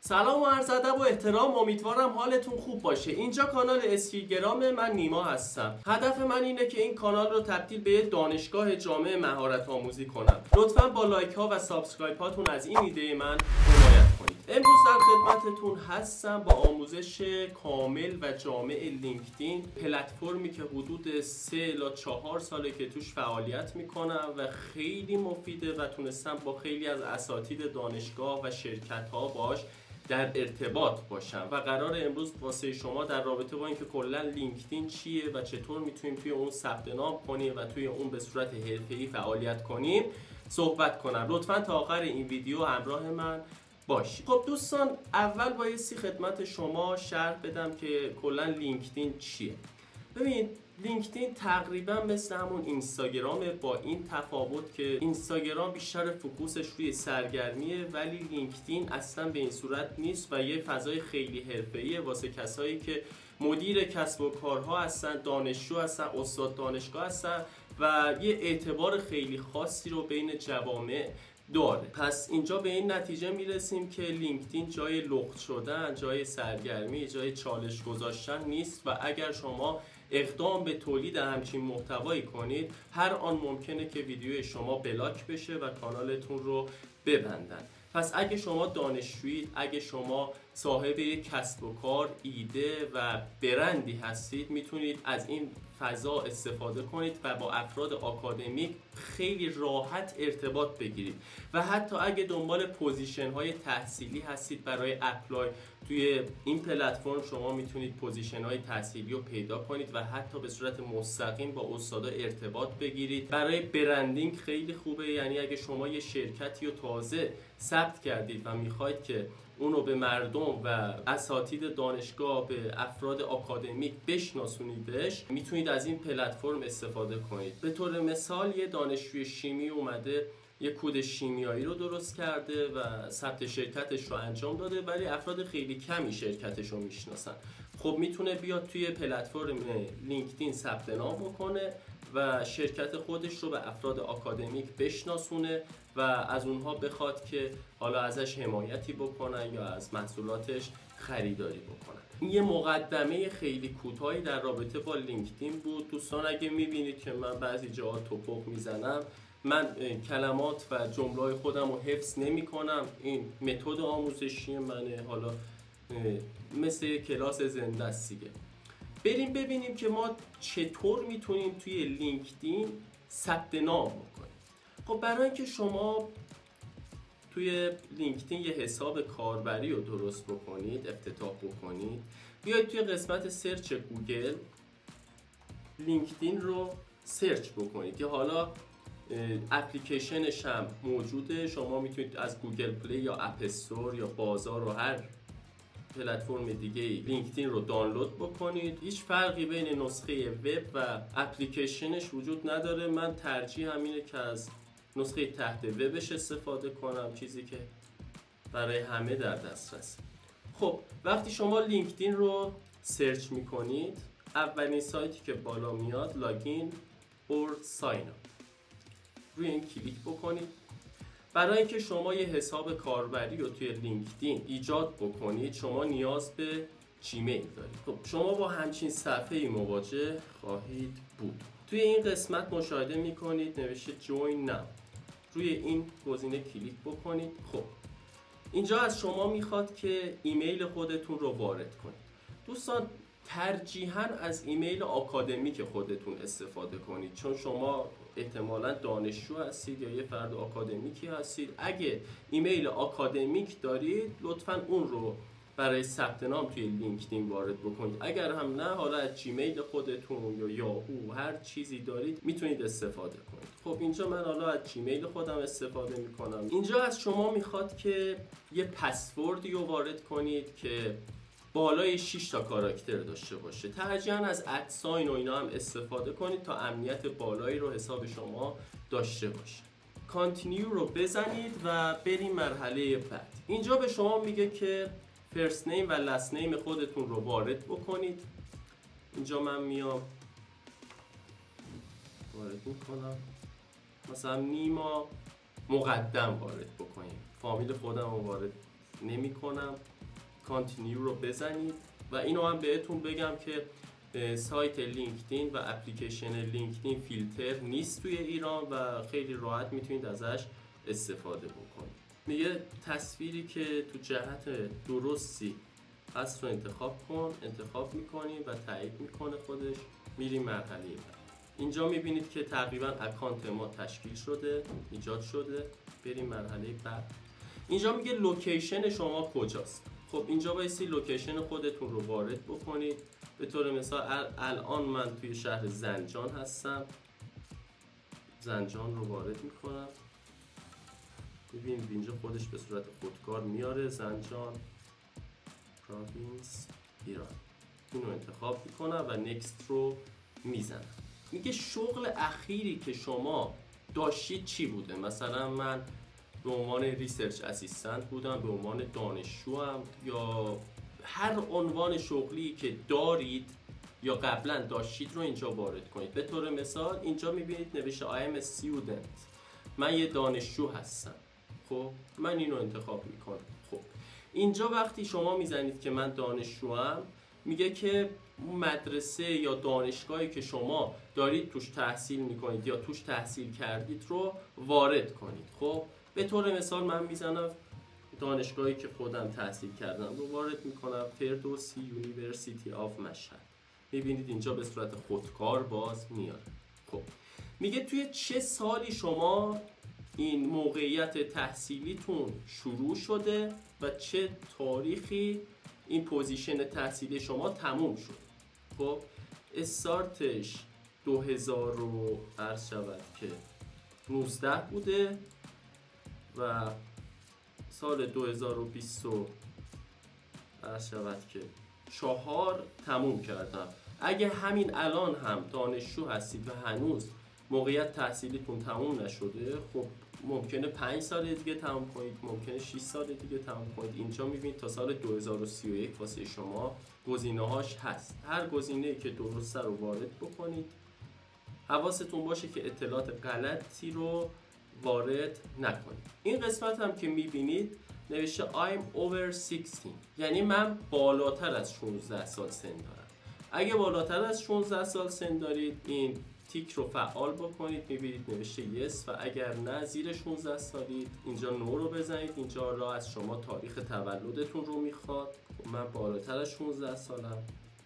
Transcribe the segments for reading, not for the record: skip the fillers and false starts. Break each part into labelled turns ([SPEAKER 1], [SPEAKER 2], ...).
[SPEAKER 1] سلام و عرض ادب و احترام، امیدوارم حالتون خوب باشه. اینجا کانال اسکیلگرام، من نیما هستم. هدف من اینه که این کانال رو تبدیل به دانشگاه جامع مهارت آموزی کنم. لطفاً با لایک ها و سابسکرایب هاتون از این ایده من حمایت کنید. امروز در خدمتتون هستم با آموزش کامل و جامع لینکدین، پلتفرمی که حدود 3 تا 4 ساله که توش فعالیت میکنم و خیلی مفیده و تونستم با خیلی از اساتید دانشگاه و شرکت ها باش در ارتباط باشم و قرار امروز واسه شما در رابطه با اینکه کلا لینکدین چیه و چطور میتونیم توی اون ثبت نام کنیم و توی اون به صورت حرفه‌ای فعالیت کنیم صحبت کنم. لطفاً تا آخر این ویدیو همراه من باشید. خب دوستان، اول بایستی خدمت شما شرح بدم که کلا لینکدین چیه. ببینید، لینکدین تقریبا مثل همون اینستاگرامه، با این تفاوت که اینستاگرام بیشتر فوکوسش روی سرگرمیه، ولی لینکدین اصلا به این صورت نیست و یه فضای خیلی حرفه‌ایه واسه کسایی که مدیر کسب و کارها هستن، دانشجو هستن، استاد دانشگاه هستن و یه اعتبار خیلی خاصی رو بین جوامع داره. پس اینجا به این نتیجه میرسیم که لینکدین جای لخت شدن، جای سرگرمی، جای چالش گذاشتن نیست و اگر شما اقدام به تولید همچین محتوایی کنید، هر آن ممکنه که ویدیوی شما بلاک بشه و کانالتون رو ببندن. پس اگه شما دانشجویید، اگه شما صاحب یک کسب و کار، ایده و برندی هستید، میتونید از این فضا استفاده کنید و با افراد آکادمیک خیلی راحت ارتباط بگیرید و حتی اگه دنبال پوزیشن های تحصیلی هستید برای اپلای توی این پلتفرم، شما میتونید پوزیشن های تحصیلی رو پیدا کنید و حتی به صورت مستقیم با استادا ارتباط بگیرید. برای برندینگ خیلی خوبه، یعنی اگه شما یه شرکتی رو تازه ثبت کردید و میخواید که اونو به مردم و اساتید دانشگاه، به افراد آکادمیک بشناسونیدش، میتونید از این پلتفرم استفاده کنید. به طور مثال یه دانشجوی شیمی اومده یه کد شیمیایی رو درست کرده و ثبت شرکتش رو انجام داده، ولی افراد خیلی کمی شرکتش رو میشناسن. خب میتونه بیاد توی پلتفرم لینکدین ثبت نام بکنه و شرکت خودش رو به افراد آکادمیک بشناسونه و از اونها بخواد که حالا ازش حمایتی بکنن یا از محصولاتش خریداری بکنن. این یه مقدمه خیلی کوتاهی در رابطه با لینکدین بود. دوستان اگه میبینید که من بعضی جاها توپق میزنم، من کلمات و جمله‌های خودم رو حفظ نمی کنم. این متد آموزشی منه، حالا مثل کلاس زنده است دیگه. بریم ببینیم که ما چطور میتونیم توی لینکدین ثبت نام بکنیم. خب برای اینکه شما توی لینکدین یه حساب کاربری رو درست بکنید، افتتاح بکنید، بیاید توی قسمت سرچ گوگل لینکدین رو سرچ بکنید که حالا اپلیکیشنش هم موجوده. شما میتونید از گوگل پلی یا اپ استور یا بازار و هر پلتفرم دیگه لینکدین رو دانلود بکنید. هیچ فرقی بین نسخه وب و اپلیکیشنش وجود نداره. من ترجیح همینه که از نسخه تحت وبش استفاده کنم، چیزی که برای همه در دسترسه. خب وقتی شما لینکدین رو سرچ میکنید، اولین سایتی که بالا میاد لاگین اور ساین اپ، روی این کلیک بکنید. برای اینکه شما یه حساب کاربری رو توی لینکدین ایجاد بکنید، شما نیاز به جیمیل دارید. خب شما با همچین صفحه‌ای مواجه خواهید بود. توی این قسمت مشاهده میکنید نوشته جوین ناو، روی این گزینه کلیک بکنید. خب اینجا از شما میخواد که ایمیل خودتون رو وارد کنید. دوستان ترجیحاً از ایمیل آکادمیک خودتون استفاده کنید، چون شما احتمالاً دانشجو هستید یا یه فرد آکادمیکی هستید. اگه ایمیل آکادمیک دارید، لطفاً اون رو برای ثبت نام توی لینکدین وارد بکنید. اگر هم نه، حالا از جیمیل خودتون یا یاهو هر چیزی دارید میتونید استفاده کنید. خب اینجا من حالا از جیمیل خودم استفاده میکنم. اینجا از شما میخواد که یه پسوردی رو وارد کنید که بالای 6 تا کاراکتر داشته باشه. ترجیحاً از ادساین و اینا هم استفاده کنید تا امنیت بالایی رو حساب شما داشته باشه. کانتینیو رو بزنید و بریم مرحله بعد. اینجا به شما میگه که فرست نیم و لاست نیم خودتون رو وارد بکنید. اینجا من میام وارد میکنم، مثلا نیما مقدم وارد بکنیم. فامیل خودم رو وارد نمی کنم. کانتینیو رو بزنید و اینو هم بهتون بگم که سایت لینکدین و اپلیکیشن لینکدین فیلتر نیست توی ایران و خیلی راحت میتونید ازش استفاده بکنید. میگه تصویری که تو جهت درستی هست رو انتخاب میکنیم و تایید میکنه خودش. میریم مرحله بعد. اینجا میبینید که تقریبا اکانت ما تشکیل شده، ایجاد شده. بریم مرحله بعد. اینجا میگه لوکیشن شما کجاست. خب اینجا بایستی لوکیشن خودتون رو وارد بکنید. به طور مثال الان من توی شهر زنجان هستم. زنجان رو وارد میکنم. ببینید اینجا خودش به صورت خودکار میاره زنجان پروینس ایران. اینو انتخاب میکنم و نکست رو میزنم. میگه شغل اخیری که شما داشتید چی بوده؟ مثلا من به عنوان ریسرچ اسیستنت بودم، به عنوان دانشجوام، یا هر عنوان شغلی که دارید یا قبلا داشتید رو اینجا وارد کنید. به طور مثال اینجا میبینید نوشته I am a student. من یه دانشجو هستم. خب من اینو انتخاب میکنم. خب اینجا وقتی شما میزنید که من دانشجوام، میگه که مدرسه یا دانشگاهی که شما دارید توش تحصیل میکنید یا توش تحصیل کردید رو وارد کنید. خب به طور مثال من میزنم دانشگاهی که خودم تحصیل کردم رو وارد میکنم، فردوسی یونیورسیتی آف مشهد. میبینید اینجا به صورت خودکار باز میاره. خب میگه توی چه سالی شما این موقعیت تحصیلیتون شروع شده و چه تاریخی این پوزیشن تحصیلی شما تموم شد. خب استارتش 2000 رو عرض شود که 19 بوده و سال 2020 عرض شود که 4 تموم کردم. اگه همین الان هم دانشجو هستید و هنوز موقعیت تحصیلیتون تموم نشده، خب ممکنه 5 سال دیگه تموم کنید، ممکنه 6 سال دیگه تموم کنید. اینجا میبینید تا سال 2031 واسه شما گزینه‌هاش هست. هر گزینه‌ای که درسته رو وارد بکنید. حواستون باشه که اطلاعات غلطی رو وارد نکنید. این قسمت هم که میبینید نوشته I'm over 16، یعنی من بالاتر از 16 سال سن دارم. اگه بالاتر از 16 سال سن دارید این تیک رو فعال بکنید. میبینید نوشته yes و اگر نه زیر 16 سالید اینجا نو رو بزنید. اینجا را از شما تاریخ تولدتون رو میخواد. من بالاتر از 16 سالم.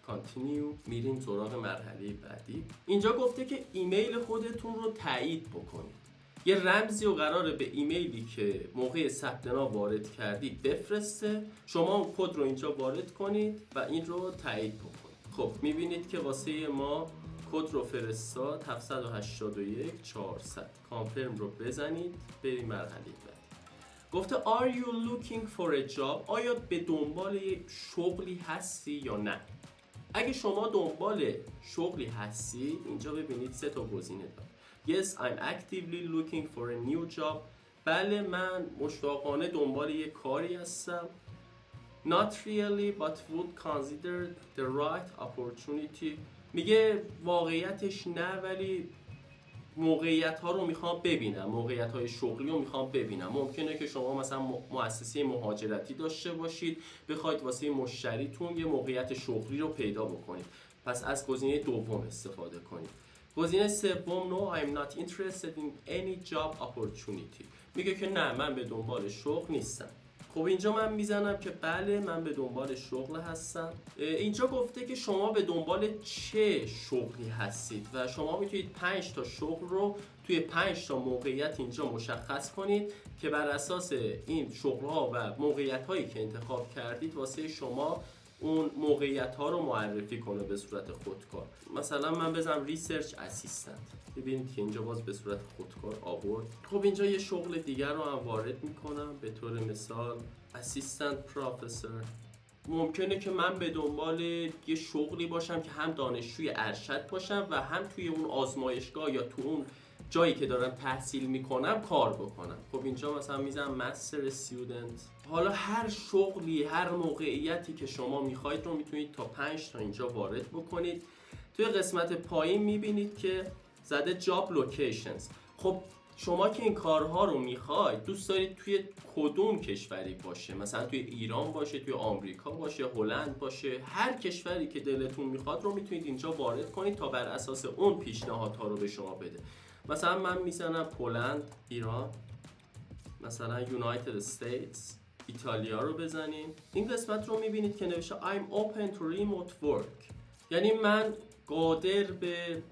[SPEAKER 1] کانتینیو. میریم سراغ مرحله بعدی. اینجا گفته که ایمیل خودتون رو تایید بکنید. یه رمزی رو قراره به ایمیلی که موقع ثبت نام وارد کردید بفرسته. شما اون کد رو اینجا وارد کنید و این رو تایید بکنید. خب میبینید که واسه ما کد رو فرستاد 781 400. کانفرم رو بزنید. بریم مرحله بعدی. گفته Are you looking for a job؟ آیا به دنبال یک شغلی هستی یا نه؟ اگه شما دنبال شغلی هستی اینجا ببینید 3 تا گزینه داره. Yes, I'm actively looking for a new job. بله من مشتاقانه دنبال یک کاری هستم. Not really, but would consider the right opportunity. میگه واقعیتش نه ولی موقعیت ها رو میخوام ببینم، موقعیت های شغلی رو میخوام ببینم. ممکنه که شما مثلا مؤسسه مهاجرتی داشته باشید، بخواید واسه مشتریتون یه موقعیت شغلی رو پیدا بکنید. پس از گزینه دوم استفاده کنید. گزینه سوم No, I'm not interested in any job opportunity. میگه که نه من به دنبال شغل نیستم. خب اینجا من میزنم که بله من به دنبال شغل هستم. اینجا گفته که شما به دنبال چه شغلی هستید و شما میتونید 5 تا شغل رو توی 5 تا موقعیت اینجا مشخص کنید که بر اساس این شغل‌ها و موقعیت‌هایی که انتخاب کردید واسه شما اون موقعیت ها رو معرفی کنه به صورت خودکار. مثلا من بزنم ریسرچ اسیستنت. ببینید که اینجا باز به صورت خودکار آورد. خب اینجا یه شغل دیگر رو هم وارد میکنم. به طور مثال اسیستنت پروفسور. ممکنه که من به دنبال یه شغلی باشم که هم دانشجوی ارشد باشم و هم توی اون آزمایشگاه یا تو اون جایی که دارم تحصیل میکنم کار بکنم. خب اینجا مثلا میزنم مستر استودنت. حالا هر شغلی، هر موقعیتی که شما میخواید رو میتونید تا 5 تا اینجا وارد بکنید. توی قسمت پایین میبینید که زده جاب لوکیشنز. خب شما که این کارها رو میخواید دوست دارید توی کدوم کشوری باشه، مثلا توی ایران باشه، توی آمریکا باشه، هلند باشه، هر کشوری که دلتون میخواد رو میتونید اینجا وارد کنید تا بر اساس اون پیشنهادها رو به شما بده. مثلا من میزنم پولند، ایران، مثلا یونایتد استیتس، ایتالیا رو بزنیم. این قسمت رو میبینید که نوشته I'm open to remote work، یعنی من قادر به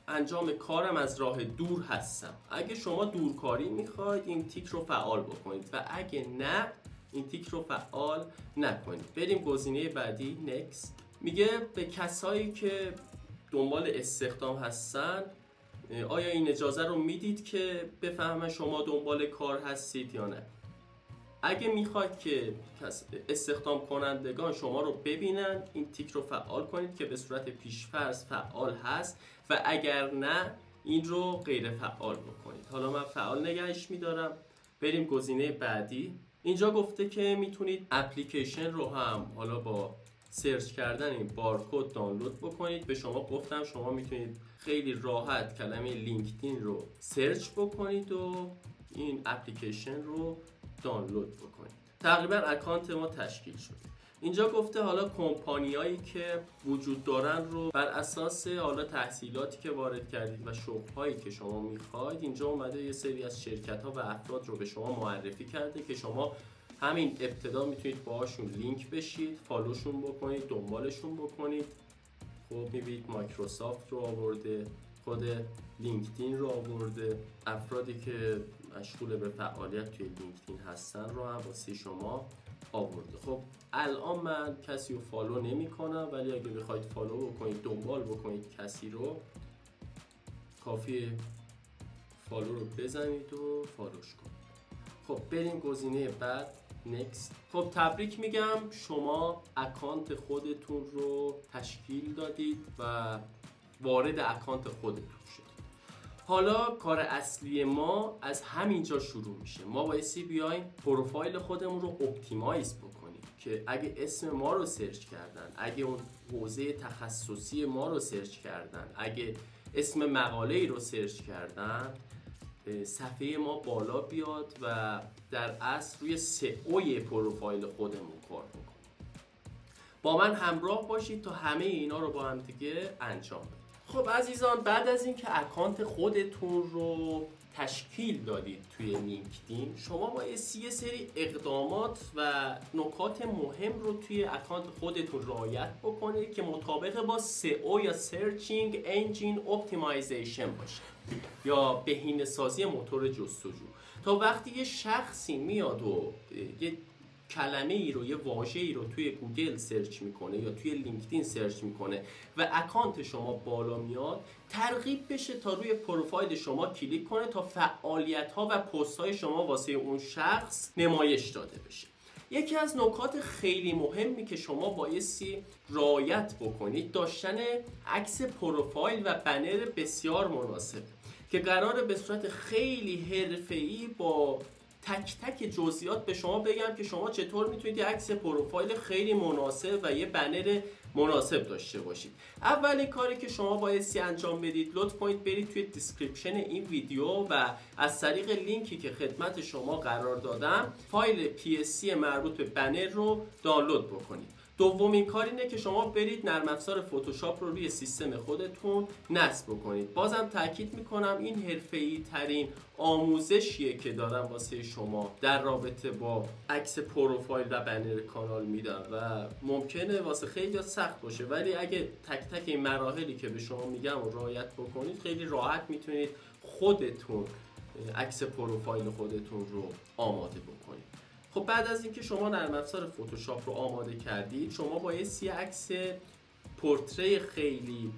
[SPEAKER 1] انجام کارم از راه دور هستم. اگه شما دورکاری میخواید این تیک رو فعال بکنید و اگه نه این تیک رو فعال نکنید. بریم گزینه بعدی next. میگه به کسایی که دنبال استخدام هستن آیا این اجازه رو میدید که بفهمن شما دنبال کار هستید یا نه. اگه میخواید که استخدام کنندگان شما رو ببینن این تیک رو فعال کنید که به صورت پیش‌فرض فعال هست و اگر نه این رو غیر فعال بکنید. حالا من فعال نگهش میدارم. بریم گزینه بعدی. اینجا گفته که میتونید اپلیکیشن رو هم حالا با سرچ کردن این بارکد دانلود بکنید. به شما گفتم شما میتونید خیلی راحت کلمه لینکدین رو سرچ بکنید و این اپلیکیشن رو دانلود بکنید. تقریبا اکانت ما تشکیل شد. اینجا گفته حالا کمپانیایی که وجود دارن رو بر اساس حالا تحصیلاتی که وارد کردید و شغل‌هایی که شما میخواید، اینجا اومده یه سری از شرکت‌ها و افراد رو به شما معرفی کرده که شما همین ابتدا میتونید باهاشون لینک بشید، فالوشون بکنید، دنبالشون بکنید. خب میبینید مایکروسافت رو آورده، خود لینکدین رو آورده، افرادی که مشغول به فعالیت توی لینکدین هستن رو هم واسه شما آورده. خب الان من کسی رو فالو نمی کنم، ولی اگه بخواید فالو بکنید، دنبال بکنید کسی رو، کافیه فالو رو بزنید و فالوش کنید. خب بریم گزینه بعد next. خب تبریک میگم شما اکانت خودتون رو تشکیل دادید و وارد اکانت خودتون شدید. حالا کار اصلی ما از همینجا شروع میشه. ما بایستی بیایم پروفایل خودمون رو اپتیمایز بکنیم که اگه اسم ما رو سرچ کردن، اگه اون حوزه تخصصی ما رو سرچ کردن، اگه اسم مقاله‌ای رو سرچ کردن، صفحه ما بالا بیاد و در اصل روی سئو پروفایل خودمون کار بکنیم. با من همراه باشید تا همه اینا رو با هم دیگه انجام بدیم. خب عزیزان، بعد از اینکه اکانت خودتون رو تشکیل دادید توی لینکدین، شما بایستی یه سری اقدامات و نکات مهم رو توی اکانت خودتون رعایت بکنید که مطابق با SEO یا Searching Engine Optimization باشه یا بهینه‌سازی موتور جستجو. تا وقتی یه شخصی میاد و یه کلمه ای رو، یه واژه ای رو توی گوگل سرچ میکنه یا توی لینکدین سرچ میکنه و اکانت شما بالا میاد، ترغیب بشه تا روی پروفایل شما کلیک کنه تا فعالیت ها و پست های شما واسه اون شخص نمایش داده بشه. یکی از نکات خیلی مهمی که شما بایستی رعایت بکنید داشتن عکس پروفایل و بنر بسیار مناسب که قراره به صورت خیلی حرفه‌ای با تک تک جزئیات به شما بگم که شما چطور میتونید یه عکس پروفایل خیلی مناسب و یه بنر مناسب داشته باشید. اولین کاری که شما بایستی انجام بدید، لطف کنید برید توی دیسکریپشن این ویدیو و از طریق لینکی که خدمت شما قرار دادم فایل PSC مربوط به بنر رو دانلود بکنید. دومین کار اینه که شما برید نرم افزار فتوشاپ رو روی سیستم خودتون نصب بکنید. بازم تاکید میکنم این حرفه‌ای ترین آموزشیه که دارم واسه شما در رابطه با عکس پروفایل و بنر کانال میدم و ممکنه واسه خیلی سخت باشه، ولی اگه تک تک این مراحلی که به شما میگم و رعایت بکنید خیلی راحت میتونید خودتون عکس پروفایل خودتون رو آماده بکنید. خب بعد از اینکه شما نرم افزار فتوشاپ رو آماده کردید، شما باید یه عکس پورتری خیلی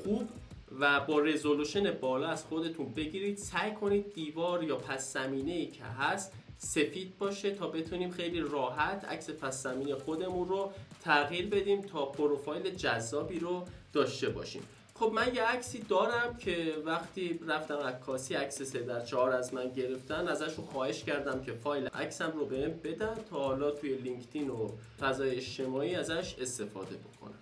[SPEAKER 1] خوب و با رزولوشن بالا از خودتون بگیرید. سعی کنید دیوار یا پس زمینه‌ای که هست سفید باشه تا بتونیم خیلی راحت عکس پس زمینه خودمون رو تغییر بدیم تا پروفایل جذابی رو داشته باشیم. خب من یه عکسی دارم که وقتی رفتم عکاسی عکس 3:4 از من گرفتن، ازشون خواهش کردم که فایل عکسم رو بهم بدن تا حالا توی لینکدین و فضای اجتماعی ازش استفاده بکنم.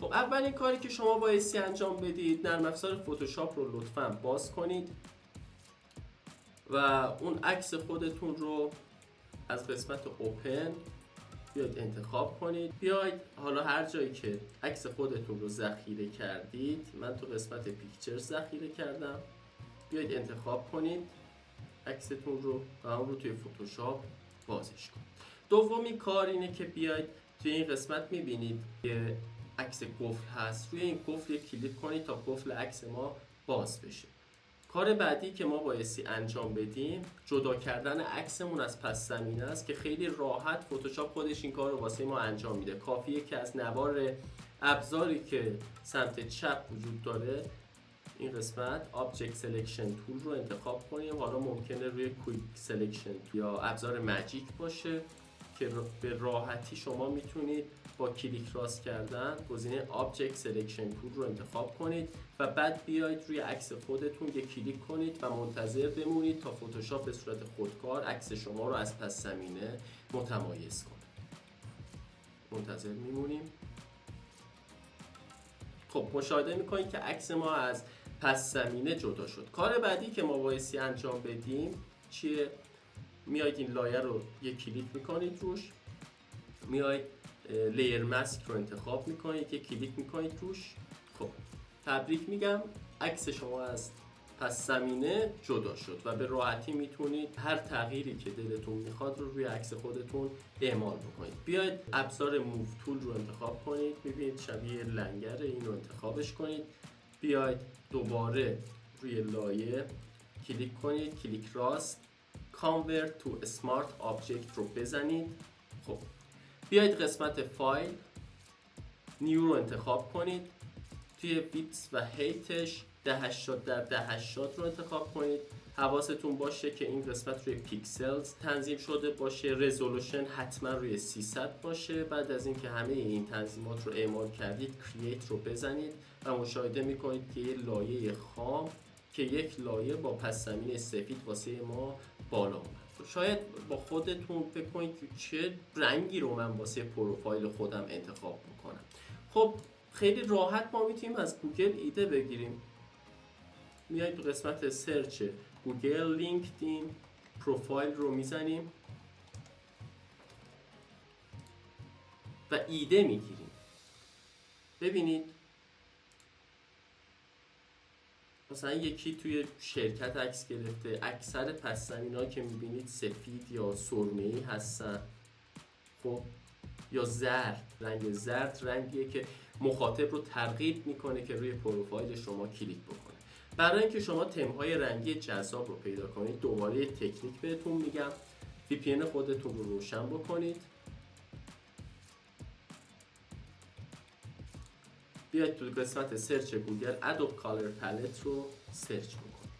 [SPEAKER 1] خب اولین کاری که شما بایستی انجام بدید، نرم افزار فتوشاپ رو لطفاً باز کنید. و اون عکس خودتون رو از قسمت اوپن بیاید انتخاب کنید. بیاید حالا هر جایی که عکس خودتون رو ذخیره کردید، من تو قسمت پیکچر ذخیره کردم، بیاید انتخاب کنید عکستون رو و اون رو توی فتوشاپ بازش کنید. دومی کار اینه که بیاید توی این قسمت میبینید که عکس قفل هست، روی این قفل کلیک کنید تا قفل عکس ما باز بشه. کار بعدی که ما بایستی انجام بدیم جدا کردن عکسمون از پس زمینه است که خیلی راحت فتوشاپ خودش این کار رو واسه ما انجام میده. کافیه که از نوار ابزاری که سمت چپ وجود داره این قسمت Object Selection Tool رو انتخاب کنیم. حالا ممکنه روی Quick Selection یا ابزار ماجیک باشه که به راحتی شما میتونید با کلیک راست کردن گزینه Object Selection Tool رو انتخاب کنید و بعد بیاید روی عکس خودتون یک کلیک کنید و منتظر بمونید تا فتوشاپ به صورت خودکار عکس شما رو از پس زمینه متمایز کنه. منتظر میمونیم. خب مشاهده میکنید که عکس ما از پس زمینه جدا شد. کار بعدی که ما بایستی انجام بدیم چیه؟ میاید این لایه رو یک کلیک میکنید روش، میاید لیر ماسک رو انتخاب میکنید، یک کلیک میکنید روش. خب تبریک میگم، عکس شما از پس زمینه جدا شد و به راحتی میتونید هر تغییری که دلتون میخواد رو روی عکس خودتون اعمال بکنید. بیاید ابزار موو تول رو انتخاب کنید، ببینید شبیه لنگر، این رو انتخابش کنید. بیاید دوباره روی لایه کلیک کنید، کلیک راست، Convert to Smart Object رو بزنید. خب بیاید قسمت فایل نیو رو انتخاب کنید، توی بیتس و هیتش 1080 در 1080 رو انتخاب کنید. حواستون باشه که این قسمت روی پیکسلز تنظیم شده باشه، رزولوشن حتما روی 300 باشه. بعد از اینکه همه این تنظیمات رو اعمال کردید کرییت رو بزنید و مشاهده میکنید که یه لایه خام که یک لایه با پس زمینه سفید واسه ما بالا اومد. شاید با خودتون فکر کنید که چه رنگی رو من واسه پروفایل خودم انتخاب بکنم. خب خیلی راحت ما میتونیم از گوگل ایده بگیریم. میایم تو قسمت سرچ گوگل لینکدین پروفایل رو میزنیم و ایده میگیریم. ببینید مثلا یکی توی شرکت عکس گرفته، اکثر پس زمینه‌ها که میبینید سفید یا سرمه‌ای هستن، خب یا زرد. رنگ زرد رنگیه که مخاطب رو ترغیب میکنه که روی پروفایل شما کلیک بکنه. برای اینکه شما تم‌های رنگی جذاب رو پیدا کنید دوباره یه تکنیک بهتون میگم. VPN خودتون رو روشن بکنید، بیاید تو قسمت سرچ گوگل Adobe Color Palette رو سرچ بکنید،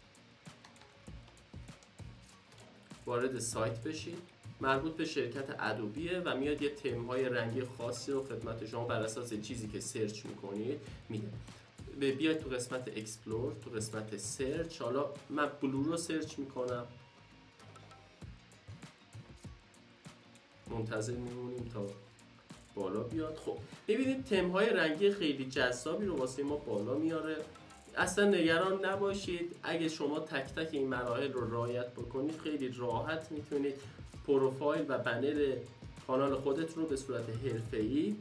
[SPEAKER 1] وارد سایت بشید، مربوط به شرکت ادوبیه و میاد یه تم‌های رنگی خاصی رو خدمت شما بر اساس چیزی که سرچ میکنید میده. بیاید تو قسمت اکسپلور، تو قسمت سرچ، حالا من بلو رو سرچ میکنم، منتظر میمونیم تا بالا بیاد. خب ببینید تم‌های رنگی خیلی جذابی رو واسه ما بالا میاره. اصلا نگران نباشید، اگه شما تک تک این مراحل رو رعایت بکنید خیلی راحت میتونید پروفایل و بنر کانال خودتون رو به صورت حرفه‌ای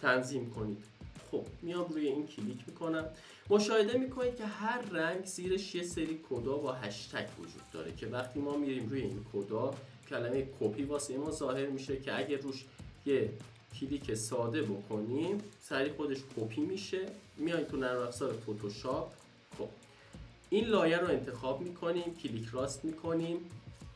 [SPEAKER 1] تنظیم کنید. خب میام روی این کلیک میکنم، مشاهده میکنید که هر رنگ زیرش یه سری کدا با هشتگ وجود داره که وقتی ما میریم روی این کدا کلمه کپی واسه ما ظاهر میشه که اگه روش یه کلیک ساده بکنیم سریع خودش کپی میشه. میایم تو نرم افزار فتوشاپ، خب این لایه رو انتخاب میکنیم، کلیک راست میکنیم،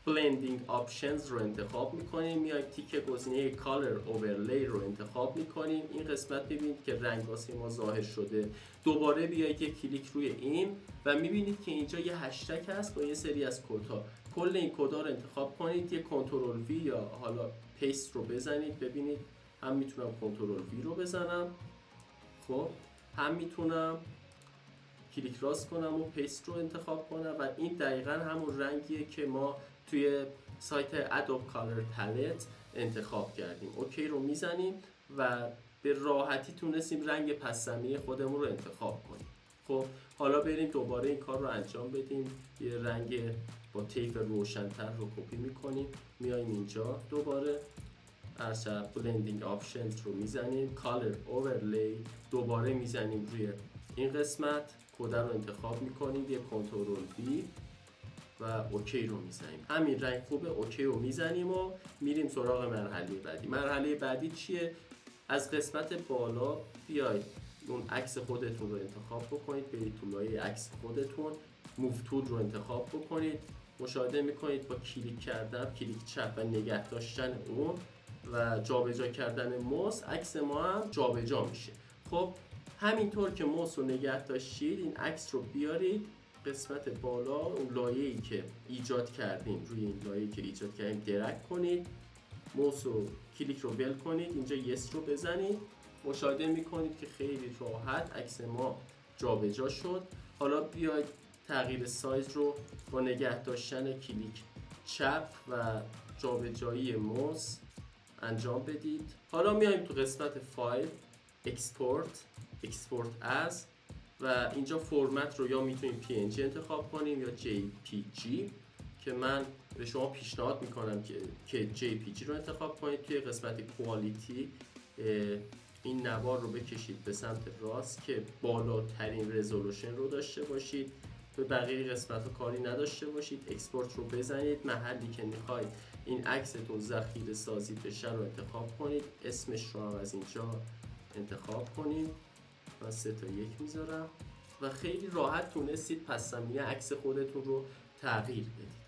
[SPEAKER 1] Blending Options رو انتخاب میکنیم، میایم تیک گزینه Color Overlay رو انتخاب میکنیم. این قسمت ببینید که رنگ واسه ما ظاهر شده. دوباره بیایید یک کلیک روی این و میبینید که اینجا یه هشتگ هست با یه سری از کدها. کل این کدا رو انتخاب کنید، یه کنترل وی یا حالا پیست رو بزنید. ببینید هم میتونم کنترل وی رو بزنم، خب هم میتونم کلیک راست کنم و پیست رو انتخاب کنم و این دقیقا همون رنگیه که ما توی سایت Adobe Color Palette انتخاب کردیم. اوکی رو میزنیم و به راحتی تونستیم رنگ پس زمینه خودمون رو انتخاب کنیم. خب حالا بریم دوباره این کار رو انجام بدیم. یه رنگ با طیف روشن‌تر رو کپی می‌کنیم، میایم اینجا دوباره بلندینگ آپشنز رو میزنیم، کالر اورلی دوباره میزنیم روی این قسمت، کد رو انتخاب میکنیم، یه کنترل بی و اوکی رو میزنیم. همین رنگ خوبه، اوکی رو میزنیم و میریم سراغ مرحله بعدی. مرحله بعدی چیه؟ از قسمت بالا بیاید اون عکس خودتون رو انتخاب بکنید، برید تو لایه عکس خودتون، موو تول رو انتخاب بکنید. مشاهده میکنید با کلیک کردن، کلیک چپ و نگه داشتن اون و جابجا کردن موس، عکس ما هم جابجا میشه. خب همینطور که موس رو نگه داشتید، این عکس رو بیارید قسمت بالا، اون لایه‌ای که ایجاد کردیم، روی این لایه‌ای که ایجاد کردیم درگ کنید، موس رو کلیک رو ول کنید، اینجا یس رو بزنید. مشاهده میکنید که خیلی راحت عکس ما جابجا شد. حالا بیاید تغییر سایز رو با نگه داشتن کلیک چپ و جابجایی موس انجام بدید. حالا میایم تو قسمت فایل، اکسپورت از و اینجا فرمت رو یا میتونیم PNG انتخاب کنیم یا JPG که من به شما پیشنهاد میکنم که JPG رو انتخاب کنید. توی قسمت کوالیتی این نوار رو بکشید به سمت راست که بالاترین رزولوشن رو داشته باشید، به بقیه قسمت رو کاری نداشته باشید. اکسپورت رو بزنید، محلی که میخواید این عکستون ذخیره سازی بشه رو انتخاب کنید، اسمش رو هم از اینجا انتخاب کنید. من 3 تا 1 میذارم و خیلی راحت تونستید پس زمینه عکس خودتون رو تغییر بدید.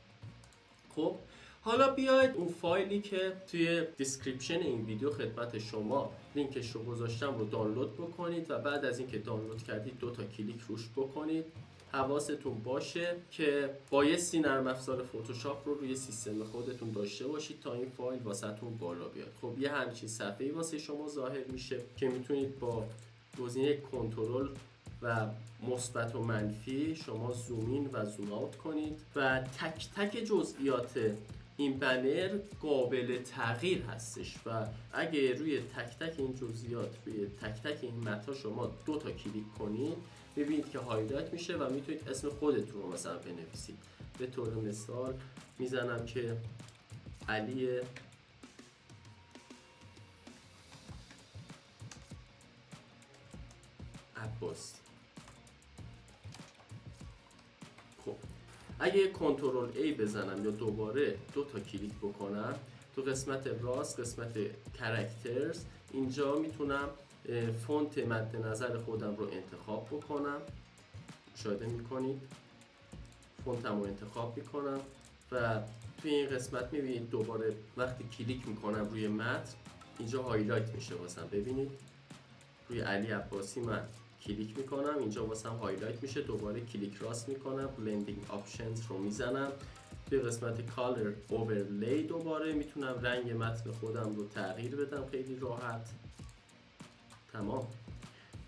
[SPEAKER 1] خب حالا بیاید اون فایلی که توی دیسکریپشن این ویدیو خدمت شما لینکش رو گذاشتم رو دانلود بکنید و بعد از اینکه دانلود کردید 2 تا کلیک روش بکنید. حواستون باشه که بایستی نرم افزار فتوشاپ رو روی سیستم خودتون داشته باشید تا این فایل واسهتون بالا بیاد. خب یه همچین صفحه‌ای واسه شما ظاهر میشه که میتونید با گزینه کنترل و مثبت و منفی شما زومین و زوم اوت کنید و تک تک جزئیات این بنر قابل تغییر هستش و اگه روی تک تک این جزئیات، روی تک تک این متن شما 2 تا کلیک کنید، ببینید که هایلایت میشه و میتونید اسم خودتون رو مثلا بنویسید. به طور مثال میزنم که علی عباسی. خب اگه کنترل A بزنم یا دوباره 2 تا کلیک بکنم، تو قسمت راست، قسمت کاراکترز، اینجا میتونم فونت مد نظر خودم رو انتخاب بکنم. مشاهده میکنید فونتم رو انتخاب میکنم و توی این قسمت میبینید دوباره وقتی کلیک میکنم روی متن اینجا هایلایت میشه واسم. ببینید روی علی عباسی من کلیک میکنم، اینجا واسم هایلایت میشه. دوباره کلیک راست میکنم، بلندینگ آپشنز رو میزنم، توی قسمت کالر اورلی دوباره میتونم رنگ متن خودم رو تغییر بدم خیلی راحت. تمام.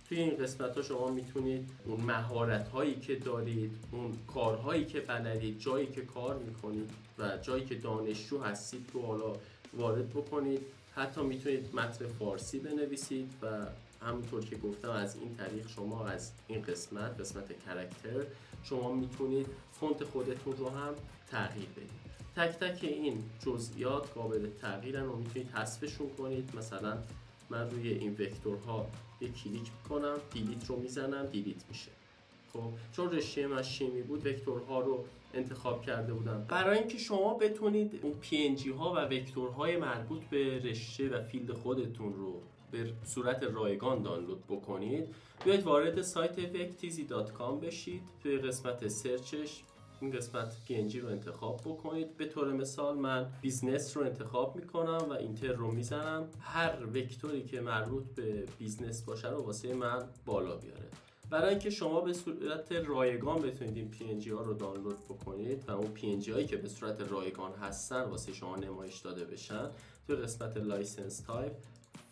[SPEAKER 1] توی این قسمت ها شما میتونید اون مهارت هایی که دارید، اون کارهایی که بلدید، جایی که کار میکنید و جایی که دانشجو هستید رو حالا وارد بکنید. حتی میتونید متن فارسی بنویسید و همونطور که گفتم از این طریق شما از این قسمت کاراکتر شما میتونید فونت خودتون رو هم تغییر بدید. تک تک این جزئیات قابل تغییرن و میتونید حذفشون کنید. مثلا من روی این وکتورها یک کلیک میکنم، دیلیت رو میزنم، دیلیت میشه. خب چون رشته من شیمی بود وکتورها رو انتخاب کرده بودم. برای اینکه شما بتونید اون PNG ها و وکتورهای مربوط به رشته و فیلد خودتون رو به صورت رایگان دانلود بکنید، بیاید وارد سایت vecteasy.com بشید. توی قسمت سرچش این قسمت PNG رو انتخاب بکنید. به طور مثال من بیزنس رو انتخاب میکنم و اینتر رو میزنم. هر وکتوری که مربوط به بیزنس باشه رو واسه من بالا بیاره. برای اینکه شما به صورت رایگان بتونید این PNG ها رو دانلود بکنید و اون PNG هایی که به صورت رایگان هستن واسه شما نمایش داده بشن، توی قسمت لایسنس تایپ